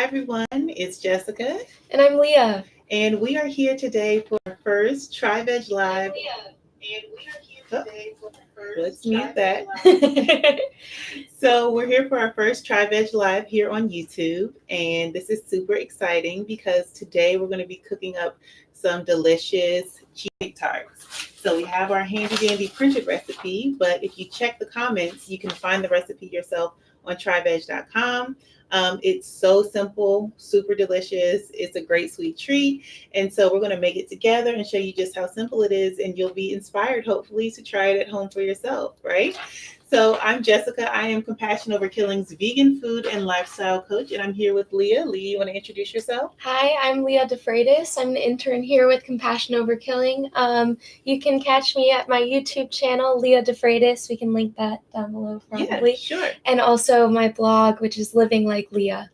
everyone. It's Jessica, And I'm Leah. and we are here today for our first TryVeg Live. Oh, let's mute that. So we're here for our first TryVeg Live here on YouTube, and this is super exciting because today we're going to be cooking up some delicious cheesecake tarts. So we have our handy dandy printed recipe, but if you check the comments, you can find the recipe yourself on tryveg.com. It's so simple, super delicious. It's a great sweet treat. And so we're going to make it together and show you just how simple it is. And you'll be inspired, hopefully, to try it at home for yourself, right? So I'm Jessica. I am Compassion Over Killing's vegan food and lifestyle coach. And I'm here with Leah. Leah, you want to introduce yourself? Hi, I'm Leah DeFreitas. I'm an intern here with Compassion Over Killing. You can catch me at my YouTube channel, Leah DeFreitas. We can link that down below probably. Yeah, sure. And also my blog, which is Living Like Leah.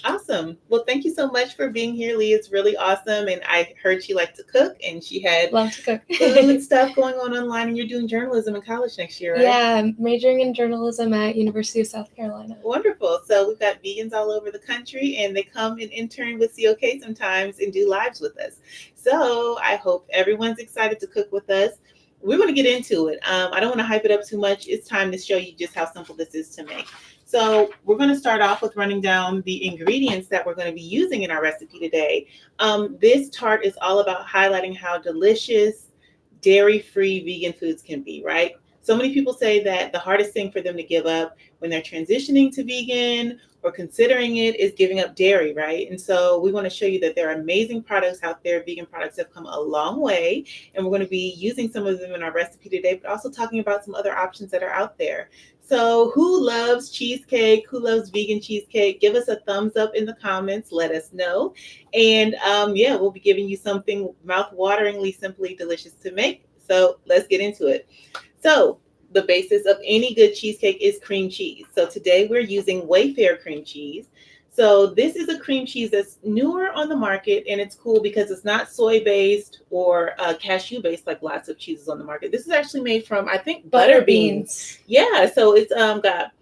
Awesome. Well, thank you so much for being here, Leah. It's really awesome. And I heard she liked to cook and she had Love to cook. food stuff going on online, and you're doing journalism in college next year, right? Yeah, I'm majoring in journalism at University of South Carolina. Wonderful. So we've got vegans all over the country, and they come and intern with COK sometimes and do lives with us. So I hope everyone's excited to cook with us. We're going to get into it. I don't want to hype it up too much. It's time to show you just how simple this is to make. So we're going to start off with running down the ingredients that we're going to be using in our recipe today. This tart is all about highlighting how delicious dairy-free vegan foods can be, right? So many people say that the hardest thing for them to give up when they're transitioning to vegan or considering it is giving up dairy, right? And so we want to show you that there are amazing products out there. Vegan products have come a long way, and we're going to be using some of them in our recipe today, but also talking about some other options that are out there. So who loves cheesecake? Who loves vegan cheesecake? Give us a thumbs up in the comments. Let us know. And yeah, we'll be giving you something mouth-wateringly, simply delicious to make. So let's get into it. So the basis of any good cheesecake is cream cheese. So today we're using Wayfair cream cheese. So this is a cream cheese that's newer on the market, and it's cool because it's not soy-based or cashew-based like lots of cheeses on the market. This is actually made from, I think, butter beans. Yeah, so it's got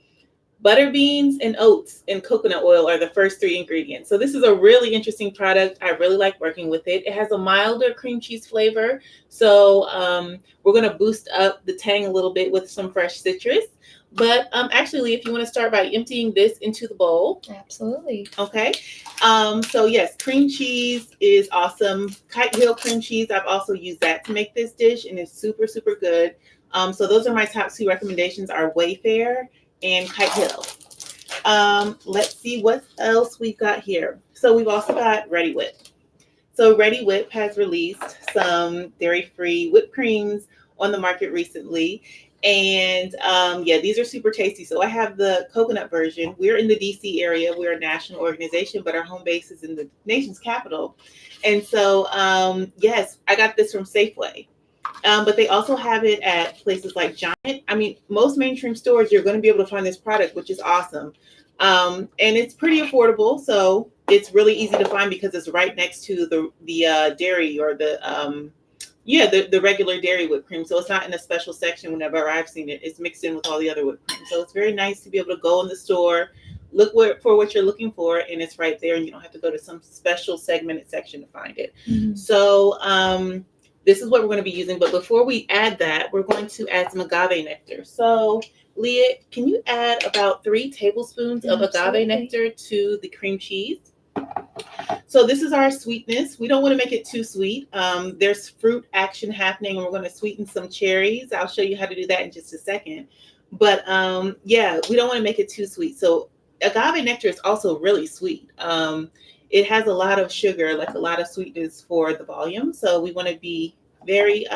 butter beans and oats and coconut oil are the first three ingredients. So this is a really interesting product. I really like working with it. It has a milder cream cheese flavor. So we're going to boost up the tang a little bit with some fresh citrus. But actually, if you want to start by emptying this into the bowl. Absolutely. Okay. So yes, cream cheese is awesome. Kite Hill cream cheese, I've also used that to make this dish, and it's super, super good. So those are my top two recommendations are Wayfair and Kite Hill. Let's see what else we've got here. So we've also got Ready Whip. So Ready Whip has released some dairy-free whipped creams on the market recently. And yeah, these are super tasty. So I have the coconut version. We're in the DC area. We're a national organization, but our home base is in the nation's capital. And so, yes, I got this from Safeway. But they also have it at places like Giant. I mean, most mainstream stores, you're going to be able to find this product, which is awesome. And it's pretty affordable. So it's really easy to find because it's right next to the dairy or the regular dairy whipped cream. So it's not in a special section whenever I've seen it. It's mixed in with all the other whipped cream. So it's very nice to be able to go in the store, look for what you're looking for, and it's right there. And you don't have to go to some special segmented section to find it. Mm-hmm. So this is what we're going to be using. But before we add that, we're going to add some agave nectar. So Leah, can you add about 3 tablespoons of agave nectar to the cream cheese? So this is our sweetness. We don't want to make it too sweet. There's fruit action happening, and we're going to sweeten some cherries. I'll show you how to do that in just a second. But yeah, we don't want to make it too sweet. So agave nectar is also really sweet. It has a lot of sugar, like a lot of sweetness for the volume. So we want to be very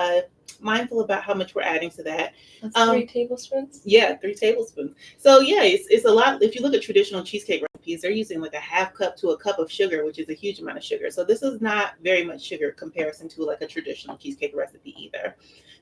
mindful about how much we're adding to that. That's 3 tablespoons? Yeah, 3 tablespoons. So yeah, it's a lot. If you look at traditional cheesecake recipes, they're using like a half cup to a cup of sugar, which is a huge amount of sugar. So this is not very much sugar in comparison to like a traditional cheesecake recipe either.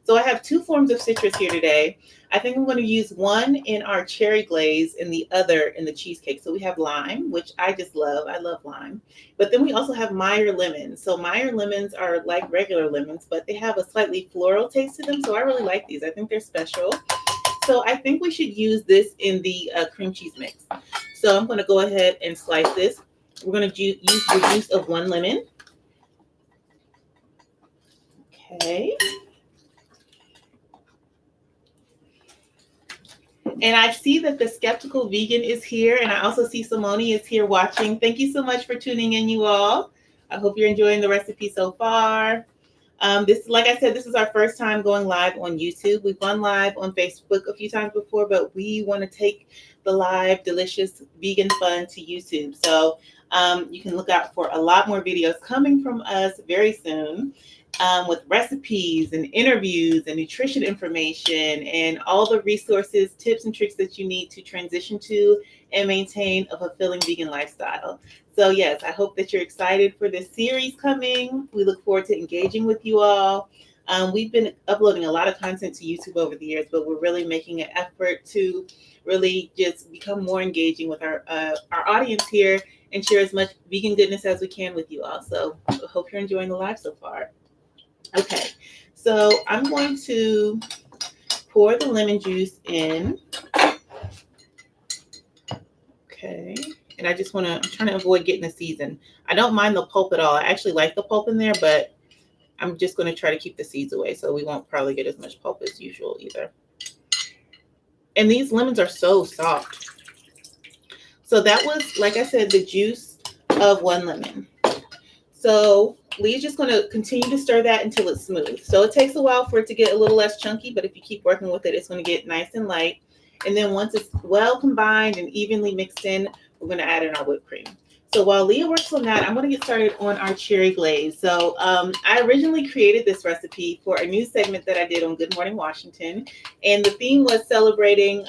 So I have 2 forms of citrus here today. I think I'm going to use one in our cherry glaze and the other in the cheesecake. So we have lime, which I just love. I love lime. But then we also have Meyer lemons. So Meyer lemons are like regular lemons, but they have a slightly floral taste to them. So I really like these. I think they're special. So I think we should use this in the cream cheese mix. So I'm going to go ahead and slice this. We're going to use the juice of 1 lemon. Okay. And I see that the Skeptical Vegan is here, and I also see Simone is here watching. Thank you so much for tuning in, you all. I hope you're enjoying the recipe so far. Like I said, this is our first time going live on YouTube. We've gone live on Facebook a few times before, but we want to take the live, delicious vegan fun to YouTube. So you can look out for a lot more videos coming from us very soon. With recipes and interviews and nutrition information and all the resources, tips, and tricks that you need to transition to and maintain a fulfilling vegan lifestyle. So yes, I hope that you're excited for this series coming. We look forward to engaging with you all. We've been uploading a lot of content to YouTube over the years, but we're really making an effort to really just become more engaging with our audience here and share as much vegan goodness as we can with you all. So I hope you're enjoying the live so far. Okay, so I'm going to pour the lemon juice in. Okay, and I'm trying to avoid getting the season. I don't mind the pulp at all. I actually like the pulp in there, but I'm just going to try to keep the seeds away, so we won't probably get as much pulp as usual either. And these lemons are so soft. So that was, like I said, the juice of 1 lemon. So Leah's just going to continue to stir that until it's smooth. So it takes a while for it to get a little less chunky, but if you keep working with it, it's going to get nice and light. And then once it's well combined and evenly mixed in, we're going to add in our whipped cream. So while Leah works on that, I'm going to get started on our cherry glaze. So I originally created this recipe for a new segment that I did on Good Morning Washington. And the theme was celebrating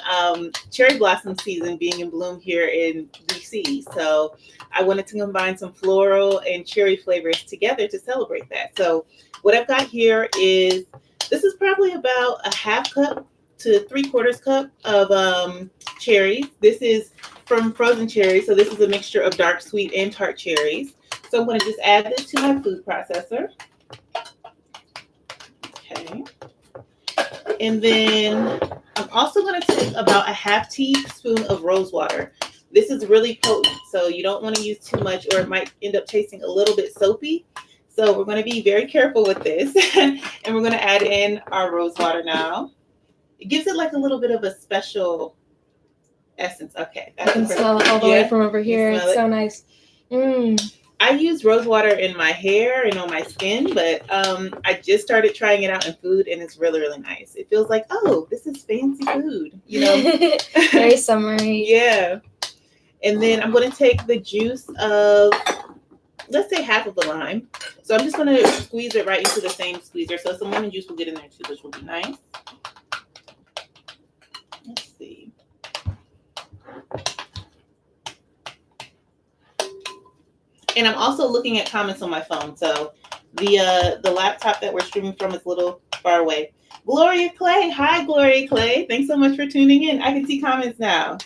cherry blossom season being in bloom here in DC. So I wanted to combine some floral and cherry flavors together to celebrate that. So what I've got here is, this is probably about a 1/2 cup to 3/4 cup of cherries. This is from frozen cherries. So this is a mixture of dark, sweet, and tart cherries. So I'm going to just add this to my food processor. Okay. And then I'm also going to take about a 1/2 teaspoon of rose water. This is really potent, so you don't want to use too much or it might end up tasting a little bit soapy. So we're going to be very careful with this. And we're going to add in our rose water now. It gives it like a little bit of a special essence. Okay. I can smell it all the way from over here. It's so nice. I use rose water in my hair and on my skin, but I just started trying it out in food and it's really, really nice. It feels like, oh, this is fancy food, you know? Very summery. Yeah. And then I'm going to take the juice of, let's say, 1/2 of the lime. So I'm just going to squeeze it right into the same squeezer. So some lemon juice will get in there too, which will be nice. Let's see. And I'm also looking at comments on my phone. So the laptop that we're streaming from is a little far away. Gloria Clay. Hi, Gloria Clay. Thanks so much for tuning in. I can see comments now.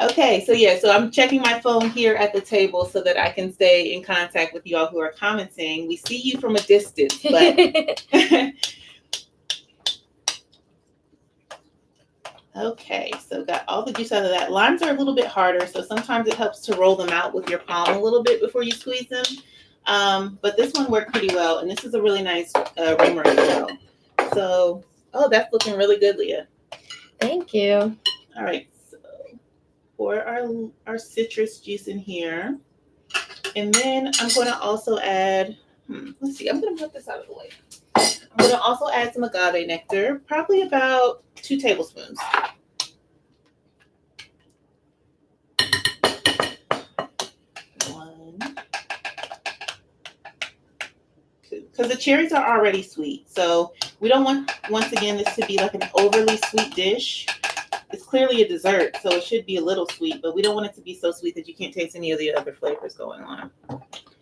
Okay, so yeah, so I'm checking my phone here at the table so that I can stay in contact with you all who are commenting. We see you from a distance, but okay, so got all the juice out of that. Limes are a little bit harder, so sometimes it helps to roll them out with your palm a little bit before you squeeze them. But this one worked pretty well, and this is a really nice rimmer as well. So, oh, that's looking really good, Leah. Thank you. All right. Pour our citrus juice in here. And then I'm going to also add, let's see, I'm going to put this out of the way. I'm going to also add some agave nectar, probably about 2 tablespoons. One, two. Because the cherries are already sweet. So we don't want, once again, this to be like an overly sweet dish. It's clearly a dessert, so it should be a little sweet, but we don't want it to be so sweet that you can't taste any of the other flavors going on.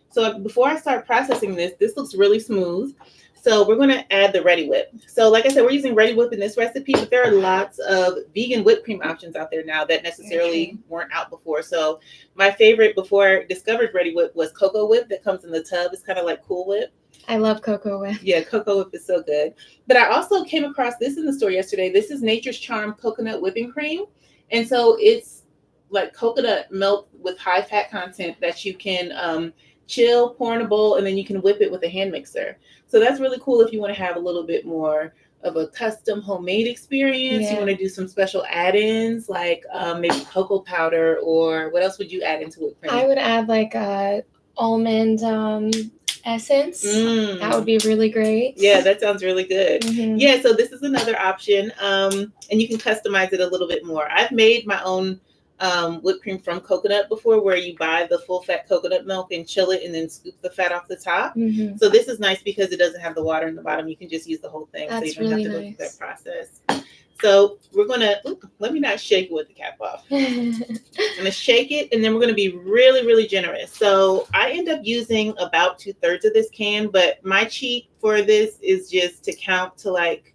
So before I start processing this looks really smooth. So we're going to add the Ready Whip. So like I said, we're using Ready Whip in this recipe, but there are lots of vegan whipped cream options out there now that necessarily weren't out before. So my favorite before I discovered Ready Whip was Cocoa Whip that comes in the tub. It's kind of like Cool Whip. I love Cocoa Whip. Yeah, Cocoa Whip is so good. But I also came across this in the store yesterday. This is Nature's Charm Coconut Whipping Cream. And so it's like coconut milk with high fat content that you can chill, pour in a bowl, and then you can whip it with a hand mixer. So that's really cool if you want to have a little bit more of a custom homemade experience. You Yeah. want to do some special add-ins like maybe cocoa powder, or what else would you add into whipped cream? I would add like almond essence. That would be really great. Yeah, that sounds really good. Mhm. Yeah, so this is another option, and you can customize it a little bit more. I've made my own whipped cream from coconut before, where you buy the full fat coconut milk and chill it and then scoop the fat off the top. Mhm. So this is nice because it doesn't have the water in the bottom. You can just use the whole thing. That's so you don't really have to go nice. through that process. So we're gonna, let me not shake it with the cap off. I'm gonna shake it, and then we're gonna be really, really generous. So I end up using about 2/3 of this can, but my cheat for this is just to count to like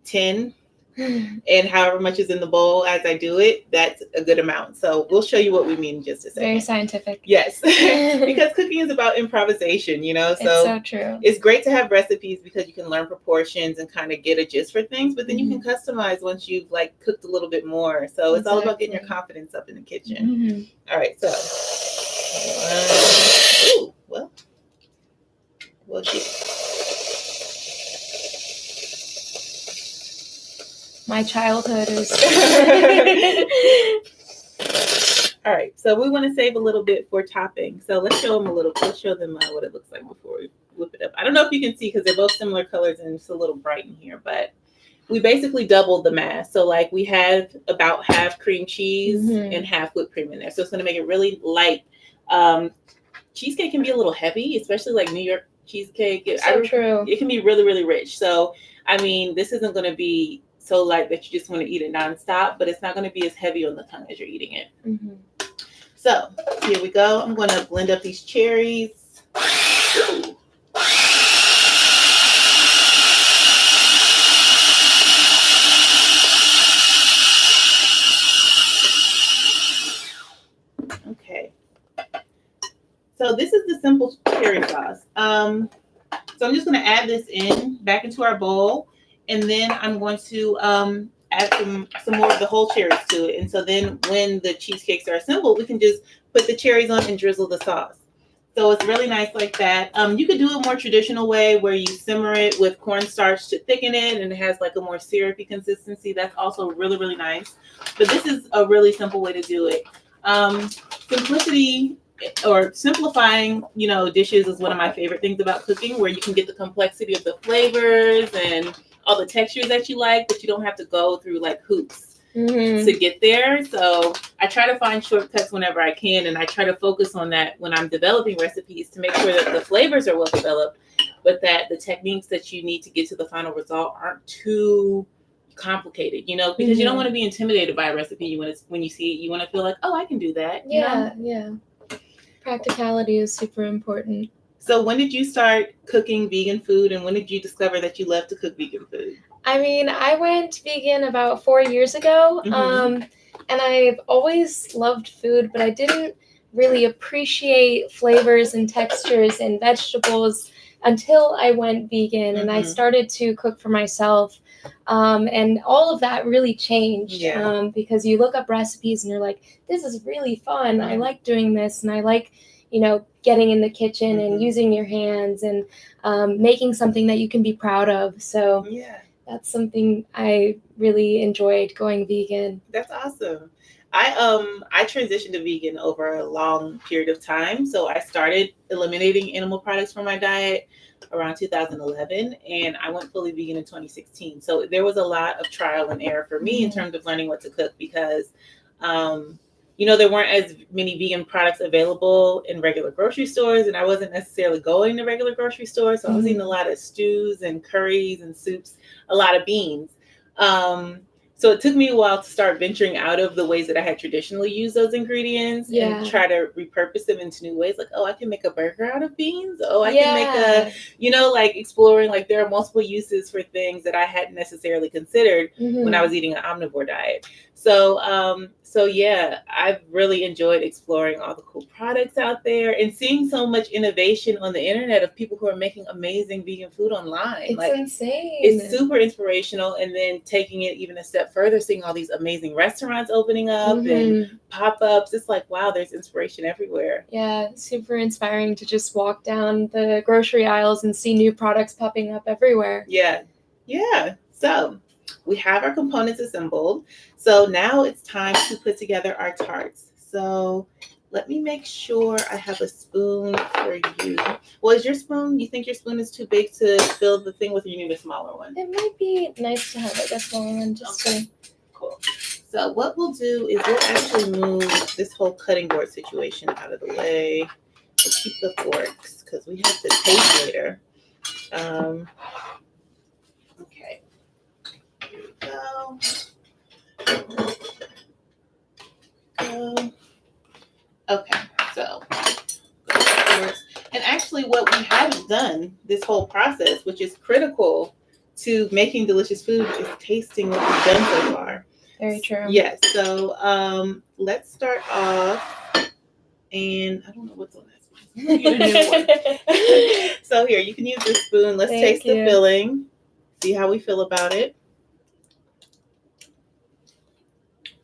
10, and however much is in the bowl as I do it, that's a good amount. So we'll show you what we mean in just a second. Very scientific. Yes, because cooking is about improvisation, you know. It's so true. It's great to have recipes because you can learn proportions and kind of get a gist for things, but then you can customize once you've like cooked a little bit more. So it's all about getting your confidence up in the kitchen. All right, so we'll keep. My childhood is. All right, so we want to save a little bit for topping. So let's show them a little. Let's show them what it looks like before we whip it up. I don't know if you can see because they're both similar colors and it's a little bright in here, but we basically doubled the mass. So like we have about half cream cheese and half whipped cream in there. So it's going to make it really light. Cheesecake can be a little heavy, especially like New York cheesecake. True. It can be really, really rich. So I mean, this isn't going to be so light that you just want to eat it nonstop, but it's not going to be as heavy on the tongue as you're eating it. So here we go. I'm going to blend up these cherries. Ooh. Okay. So this is the simple cherry sauce. So I'm just going to add this back into our bowl. And then I'm going to add some more of the whole cherries to it. And so then when the cheesecakes are assembled, we can just put the cherries on and drizzle the sauce. So it's really nice like that. You could do a more traditional way where you simmer it with cornstarch to thicken it and it has like a more syrupy consistency. That's also really, really nice. But this is a really simple way to do it. Simplicity or simplifying, dishes is one of my favorite things about cooking, where you can get the complexity of the flavors and all the textures that you like, but you don't have to go through like hoops to get there. So I try to find shortcuts whenever I can, and I try to focus on that when I'm developing recipes to make sure that the flavors are well developed, but that the techniques that you need to get to the final result aren't too complicated, because you don't want to be intimidated by a recipe. When you see it, you want to feel like, oh, I can do that. Yeah. Practicality is super important. So when did you start cooking vegan food, and when did you discover that you love to cook vegan food? I mean, I went vegan about 4 years ago, and I've always loved food, but I didn't really appreciate flavors and textures and vegetables until I went vegan and I started to cook for myself. And all of that really changed because you look up recipes and you're like, this is really fun. I like doing this, and I like, getting in the kitchen and using your hands and making something that you can be proud of. So that's something I really enjoyed going vegan. That's awesome. I transitioned to vegan over a long period of time. So I started eliminating animal products from my diet around 2011, and I went fully vegan in 2016. So there was a lot of trial and error for me in terms of learning what to cook, because there weren't as many vegan products available in regular grocery stores, and I wasn't necessarily going to regular grocery stores. So I was eating a lot of stews and curries and soups, a lot of beans. So it took me a while to start venturing out of the ways that I had traditionally used those ingredients and try to repurpose them into new ways. Like, oh, I can make a burger out of beans. Oh, I can make like exploring, like there are multiple uses for things that I hadn't necessarily considered when I was eating an omnivore diet. So I've really enjoyed exploring all the cool products out there and seeing so much innovation on the internet of people who are making amazing vegan food online. It's insane. It's super inspirational. And then taking it even a step further seeing all these amazing restaurants opening up and Mhm. pop-ups. It's like, wow, there's inspiration everywhere. Yeah, super inspiring to just walk down the grocery aisles and see new products popping up everywhere. Yeah. So we have our components assembled. So now it's time to put together our tarts. So let me make sure I have a spoon for you. Well, is your spoon, you think your spoon is too big to fill the thing with, or you need a smaller one? It might be nice to have like a smaller one just Okay. Cool. So what we'll do is we'll actually move this whole cutting board situation out of the way. We'll keep the forks because we have to taste later. Okay. Here we go. Okay, so and actually what we haven't done this whole process, which is critical to making delicious food, is tasting what we've done so far. Very true. Yes, so let's start off, and I don't know what's on this one. So here, you can use this spoon. Let's taste the filling, see how we feel about it.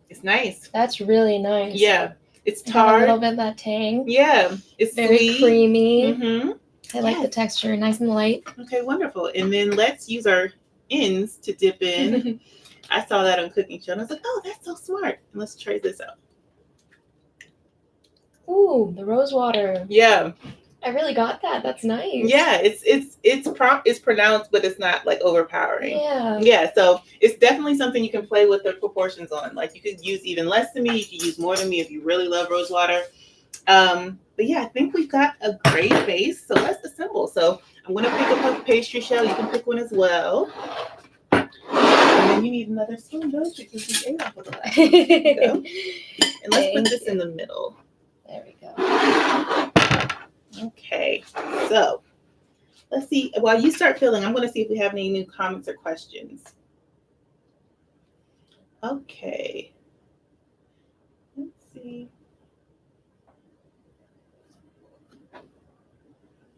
It's nice. That's really nice. Yeah. It's tart. A little bit of that tang. Yeah. It's very sweet. Creamy. Mm-hmm. I like the texture, nice and light. Okay, wonderful. And then let's use our ends to dip in. I saw that on Cooking Show and I was like, oh, that's so smart. And let's try this out. Ooh, the rose water. Yeah. I really got that. That's nice. Yeah, it's pronounced, but it's not like overpowering. Yeah. Yeah, so it's definitely something you can play with the proportions on. Like you could use even less than me, you could use more than me if you really love rose water. But yeah, I think we've got a great base. So let's assemble. So I'm gonna pick up a pastry shell. You can pick one as well. And then you need another spoon, though, because we ate off of the last one. There you go. And let's put this in the middle. There we go. Okay, so let's see. While you start filling, I'm going to see if we have any new comments or questions. Okay. Let's see.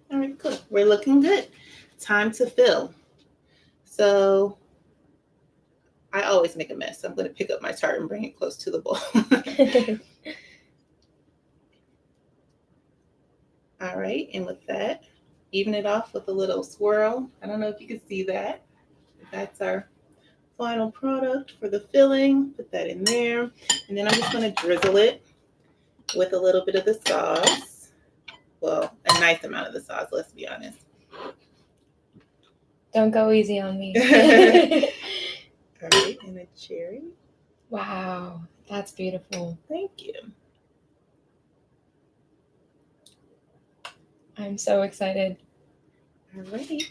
All right, cool. We're looking good. Time to fill. So I always make a mess. I'm going to pick up my tart and bring it close to the bowl. All right, and with that, even it off with a little swirl. I don't know if you can see that. That's our final product for the filling. Put that in there. And then I'm just going to drizzle it with a little bit of the sauce. Well, a nice amount of the sauce, let's be honest. Don't go easy on me. All right, and a cherry. Wow, that's beautiful. Thank you. I'm so excited. All right.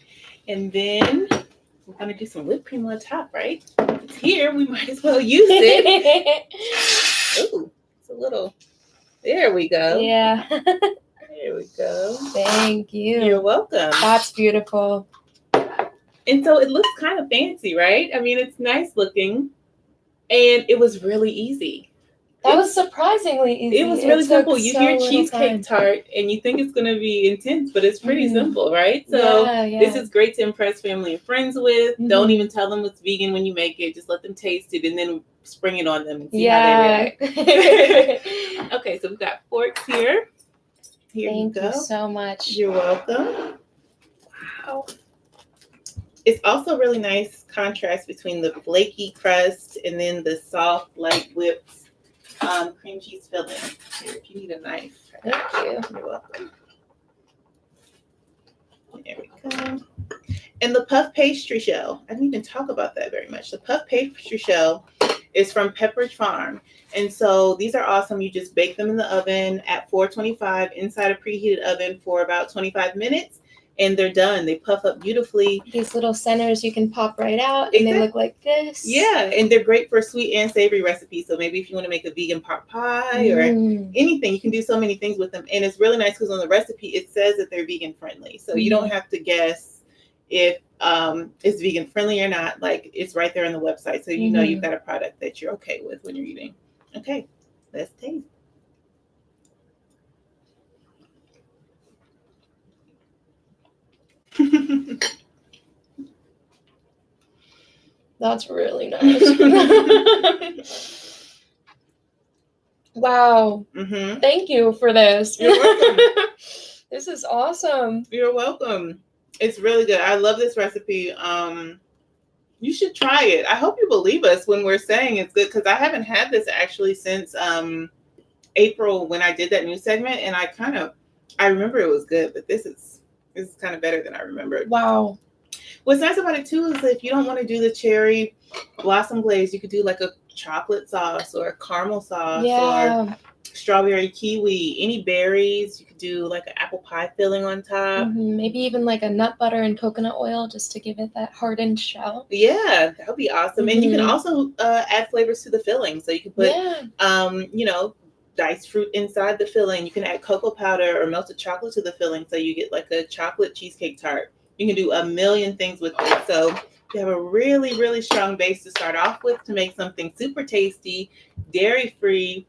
And then we're going to do some whipped cream on top, right? It's here. We might as well use it. Ooh, it's a little. There we go. Yeah. There we go. Thank you. You're welcome. That's beautiful. And so it looks kind of fancy, right? I mean, it's nice looking. And it was really easy. That was surprisingly easy. It was really simple. You hear Cheesecake Tart and you think it's going to be intense, but it's pretty simple, right? So this is great to impress family and friends with. Don't even tell them it's vegan when you make it. Just let them taste it and then spring it on them and see how they react. Okay, so we've got forks here. Here Thank you go. You so much. You're welcome. Wow. It's also really nice contrast between the flaky crust and then the soft, light whipped cream cheese filling. Here, if you need a knife. Thank you. You're welcome. There we go. And the puff pastry shell. I didn't even talk about that very much. The puff pastry shell is from Pepperidge Farm. And so these are awesome. You just bake them in the oven at 425 inside a preheated oven for about 25 minutes. And they're done. They puff up beautifully. These little centers you can pop right out and they look like this. Yeah, and they're great for sweet and savory recipes. So maybe if you want to make a vegan pot pie or anything, you can do so many things with them. And it's really nice because on the recipe, it says that they're vegan friendly. So you don't have to guess if it's vegan friendly or not. Like it's right there on the website. So you know you've got a product that you're okay with when you're eating. Okay, let's taste. That's really nice. Wow. Mm-hmm. Thank you for this. You're welcome. This is awesome. You're welcome. It's really good. I love this recipe. You should try it. I hope you believe us when we're saying it's good, because I haven't had this actually since April when I did that news segment, and I remember it was good, but this is kind of better than I remembered. Wow. What's nice about it too is if you don't want to do the cherry blossom glaze, you could do like a chocolate sauce or a caramel sauce or strawberry kiwi, any berries. You could do like an apple pie filling on top. Maybe even like a nut butter and coconut oil just to give it that hardened shell. Yeah, that would be awesome. And you can also add flavors to the filling. So you can put, diced fruit inside the filling. You can add cocoa powder or melted chocolate to the filling, so you get like a chocolate cheesecake tart. You can do a million things with it. So you have a really, really strong base to start off with to make something super tasty, dairy-free,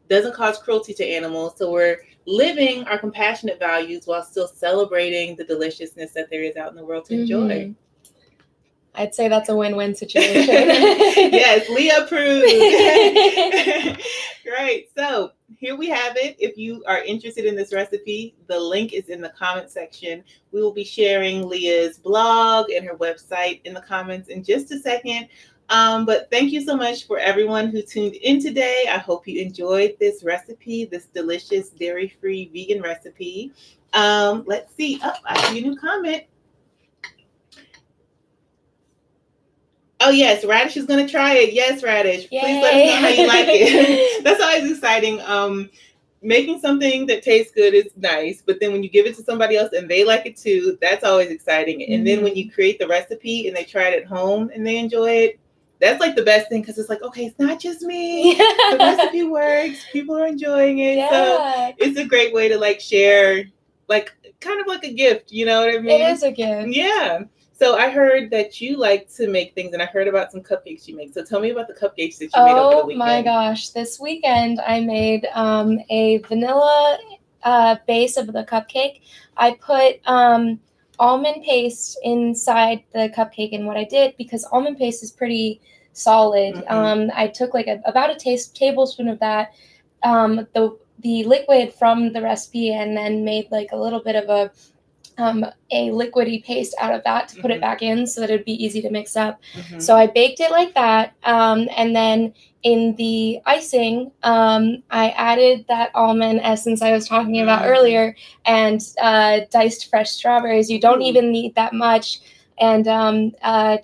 doesn't cause cruelty to animals. So we're living our compassionate values while still celebrating the deliciousness that there is out in the world to enjoy. I'd say that's a win-win situation. Yes, Leah approved. Great. So here we have it. If you are interested in this recipe, the link is in the comment section. We will be sharing Leah's blog and her website in the comments in just a second. But thank you so much for everyone who tuned in today. I hope you enjoyed this recipe, this delicious dairy-free vegan recipe. Let's see. Oh, I see a new comment. Oh, yes, Radish is going to try it. Yes, Radish. Yay. Please let us know how you like it. That's always exciting. Making something that tastes good is nice, but then when you give it to somebody else and they like it too, that's always exciting. And then when you create the recipe and they try it at home and they enjoy it, that's like the best thing, because it's like, okay, it's not just me. The recipe works. People are enjoying it. So it's a great way to like share, like kind of like a gift. You know what I mean? It is a gift. Yeah. So I heard that you like to make things, and I heard about some cupcakes you make. So tell me about the cupcakes that you made over the weekend. Oh my gosh. This weekend I made a vanilla base of the cupcake. I put almond paste inside the cupcake, and what I did, because almond paste is pretty solid, I took like about a tablespoon of that, the liquid from the recipe, and then made like a little bit of a liquidy paste out of that to put it back in so that it'd be easy to mix up. So I baked it like that. And then in the icing, I added that almond essence I was talking about earlier, and diced fresh strawberries. You don't even need that much. And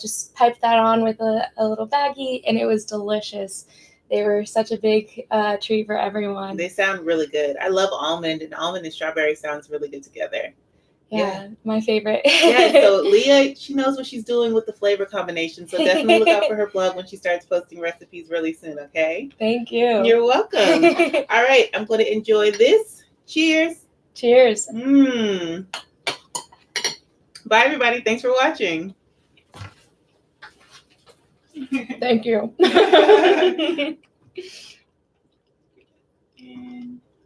just piped that on with a little baggie, and it was delicious. They were such a big treat for everyone. They sound really good. I love almond and strawberry sounds really good together. Yeah, my favorite. Yeah, so Leah, she knows what she's doing with the flavor combination. So definitely look out for her blog when she starts posting recipes really soon, okay? Thank you. You're welcome. All right, I'm going to enjoy this. Cheers. Cheers. Bye, everybody. Thanks for watching. Thank you. And